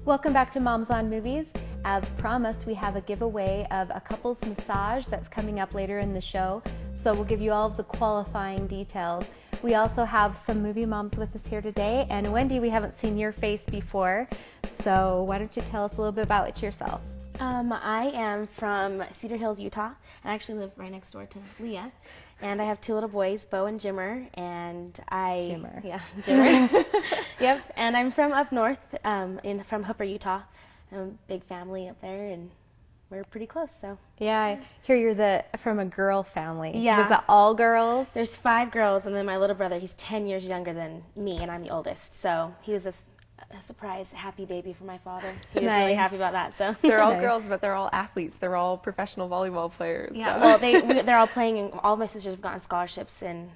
Welcome back to Moms on Movies. As promised, we have a giveaway of a couples massage that's coming up later in the show, so we'll give you all of the qualifying details. We also have some movie moms with us here today, and Wendy, we haven't seen your face before, so why don't you tell us a little bit about yourself? I am from Cedar Hills, Utah. I actually live right next door to Leah. And I have two little boys, Bo and Jimmer, Jimmer. Yeah, Jimmer. Yep, and I'm from up north, from Hooper, Utah. I'm a big family up there, and we're pretty close, so. Yeah, I hear you're from a girl family. Yeah. Was it all girls? There's 5 girls, and then my little brother, he's 10 years younger than me, and I'm the oldest. So he was a surprise happy baby for my father. He was really happy about that. So they're all girls, but they're all athletes. They're all professional volleyball players. Yeah, so. Well, they're all playing, and all of my sisters have gotten scholarships in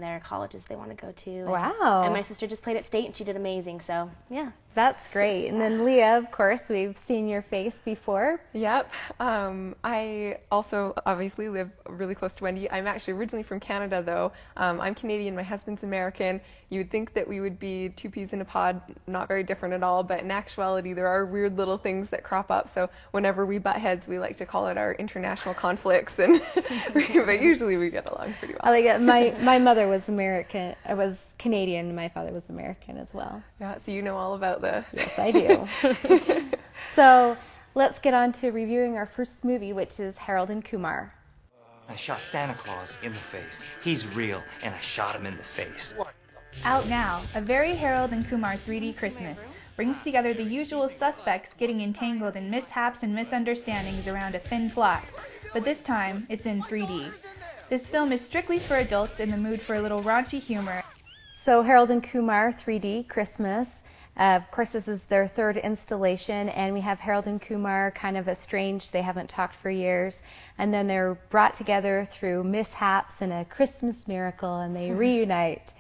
their colleges they want to go to. Wow. And my sister just played at state, and she did amazing. So yeah. That's great. And then Leah, of course, we've seen your face before. Yep. I also obviously live really close to Wendy. I'm actually originally from Canada, though. I'm Canadian. My husband's American. You would think that we would be two peas in a pod, not very different at all, but in actuality, there are weird little things that crop up. So whenever we butt heads, we like to call it our international conflicts, and but usually we get along pretty well. I like it. My mother was American. I was Canadian. My father was American as well. Yeah, so you know all about the. Yes, I do. So let's get on to reviewing our first movie, which is Harold and Kumar. I shot Santa Claus in the face. He's real, and I shot him in the face. Out now, a very Harold and Kumar 3D Christmas brings together the usual suspects getting entangled in mishaps and misunderstandings around a thin plot, but this time it's in 3D. This film is strictly for adults in the mood for a little raunchy humor. So Harold and Kumar 3D Christmas. Of course, this is their third installation, and we have Harold and Kumar kind of estranged. They haven't talked for years, and then they're brought together through mishaps and a Christmas miracle, and they reunite.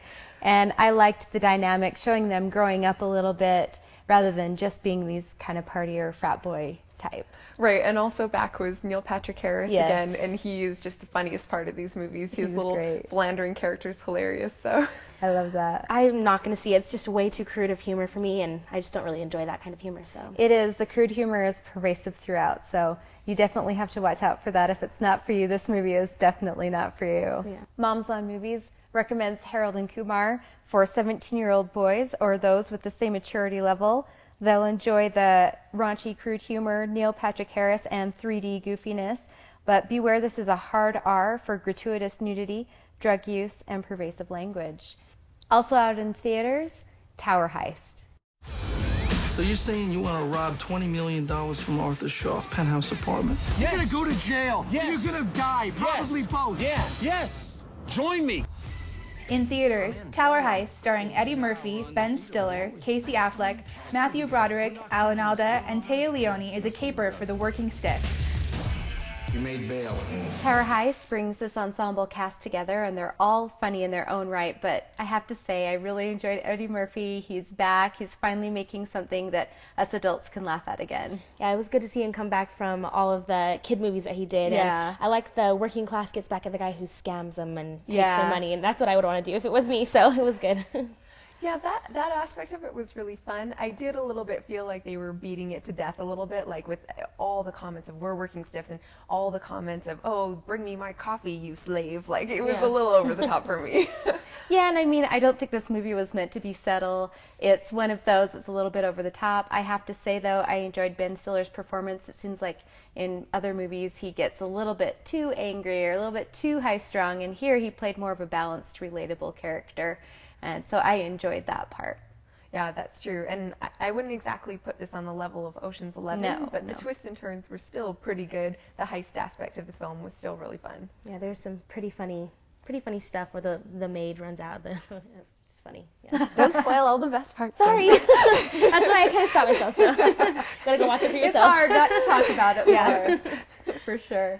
And I liked the dynamic, showing them growing up a little bit rather than just being these kind of partier frat boy type. Right, and also back was Neil Patrick Harris Yes. again, and he is just the funniest part of these movies. His little great. philandering character is hilarious, so. I love that. I'm not going to see it. It's just way too crude of humor for me, and I just don't really enjoy that kind of humor. So It is. The crude humor is pervasive throughout, so you definitely have to watch out for that. If it's not for you, this movie is definitely not for you. Yeah. Moms on Movies recommends Harold and Kumar for 17-year-old boys or those with the same maturity level. They'll enjoy the raunchy, crude humor, Neil Patrick Harris, and 3D goofiness. But beware, this is a hard R for gratuitous nudity, drug use, and pervasive language. Also out in theaters, Tower Heist. So you're saying you want to rob $20 million from Arthur Shaw's penthouse apartment? You're gonna go to jail. Yes. You're gonna die. Probably both. Yeah. Yes. Join me. In theaters, Tower Heist, starring Eddie Murphy, Ben Stiller, Casey Affleck, Matthew Broderick, Alan Alda, and Téa Leoni, is a caper for the working stiff. You made bail. Tower Heist brings this ensemble cast together, and they're all funny in their own right, but I have to say I really enjoyed Eddie Murphy. He's back. He's finally making something that us adults can laugh at again. yeah, it was good to see him come back from all of the kid movies that he did. Yeah. And I like the working class gets back at the guy who scams them and takes Yeah. their money, and that's what I would want to do if it was me. So it was good. Yeah, that aspect of it was really fun. I did a little bit feel like they were beating it to death a little bit, like with all the comments of we're working stiffs and all the comments of, oh, bring me my coffee, you slave. Like, it was Yeah. a little over the top for me. Yeah, and I mean, I don't think this movie was meant to be subtle. It's one of those that's a little bit over the top. I have to say, though, I enjoyed Ben Stiller's performance. It seems like in other movies he gets a little bit too angry or a little bit too high-strung, and here he played more of a balanced, relatable character. And so I enjoyed that part. Yeah, that's true. And I wouldn't exactly put this on the level of Ocean's 11, No, but no. the twists and turns were still pretty good. The heist aspect of the film was still really fun. Yeah, there's some pretty funny stuff where the maid runs out. It's just funny. Yeah. Don't spoil all the best parts. Sorry. That's why I kind of stopped myself. So. Gotta go watch it for yourself. It's hard not to talk about it more. For sure.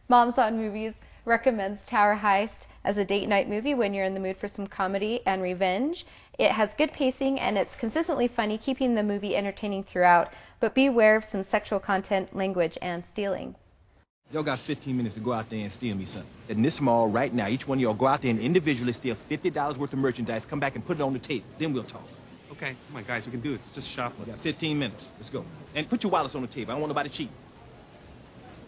Moms on Movies recommends Tower Heist as a date night movie when you're in the mood for some comedy and revenge. It has good pacing and it's consistently funny, keeping the movie entertaining throughout, but beware of some sexual content, language, and stealing. Y'all got 15 minutes to go out there and steal me something. In this mall right now, each one of y'all go out there and individually steal $50 worth of merchandise, come back and put it on the table. Then we'll talk. Okay? Okay, come on, guys, we can do this. Just shop. We got 15 minutes. Let's go. And put your wallets on the table. I don't want nobody cheating.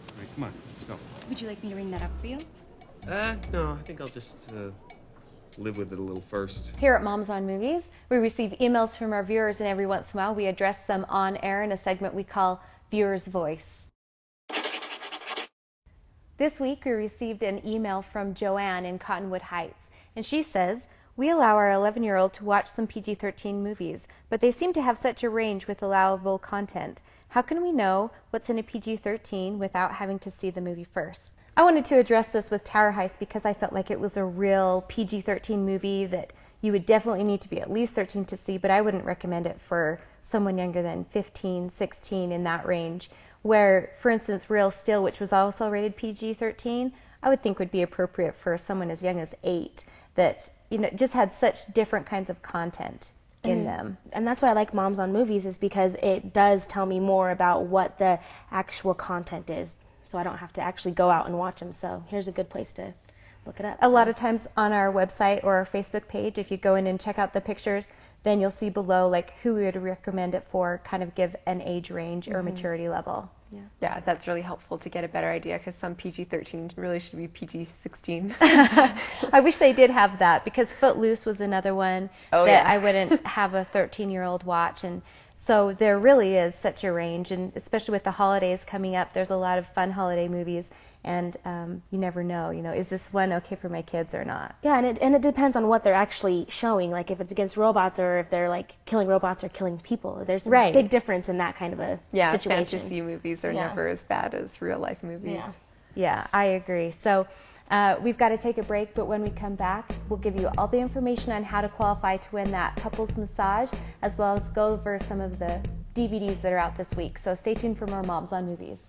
All right, come on, let's go. Would you like me to ring that up for you? No, I think I'll just live with it a little first. Here at Moms on Movies, we receive emails from our viewers, and every once in a while we address them on air in a segment we call Viewer's Voice. This week we received an email from Joanne in Cottonwood Heights, and she says, "We allow our 11-year-old to watch some PG-13 movies, but they seem to have such a range with allowable content. How can we know what's in a PG-13 without having to see the movie first?" I wanted to address this with Tower Heist because I felt like it was a real PG-13 movie that you would definitely need to be at least 13 to see, but I wouldn't recommend it for someone younger than 15, 16, in that range. Where, for instance, Real Steel, which was also rated PG-13, I would think would be appropriate for someone as young as 8 that, you know, just had such different kinds of content in them. And that's why I like Moms on Movies, is because it does tell me more about what the actual content is, so I don't have to actually go out and watch them. So here's a good place to look it up. A lot of times on our website or our Facebook page, if you go in and check out the pictures, then you'll see below like who we would recommend it for, kind of give an age range or maturity level. Yeah, that's really helpful to get a better idea, because some PG-13 really should be PG-16. I wish they did have that, because Footloose was another one that I wouldn't have a 13-year-old watch. And so there really is such a range, and especially with the holidays coming up, there's a lot of fun holiday movies, and you never know, is this one okay for my kids or not? Yeah, and it depends on what they're actually showing, like if it's against robots or if they're like killing robots or killing people. There's a big difference in that kind of a situation. Fantasy movies are never as bad as real life movies. Yeah, I agree. So we've got to take a break, but when we come back, we'll give you all the information on how to qualify to win that couples massage, as well as go over some of the DVDs that are out this week. So stay tuned for more Moms on Movies.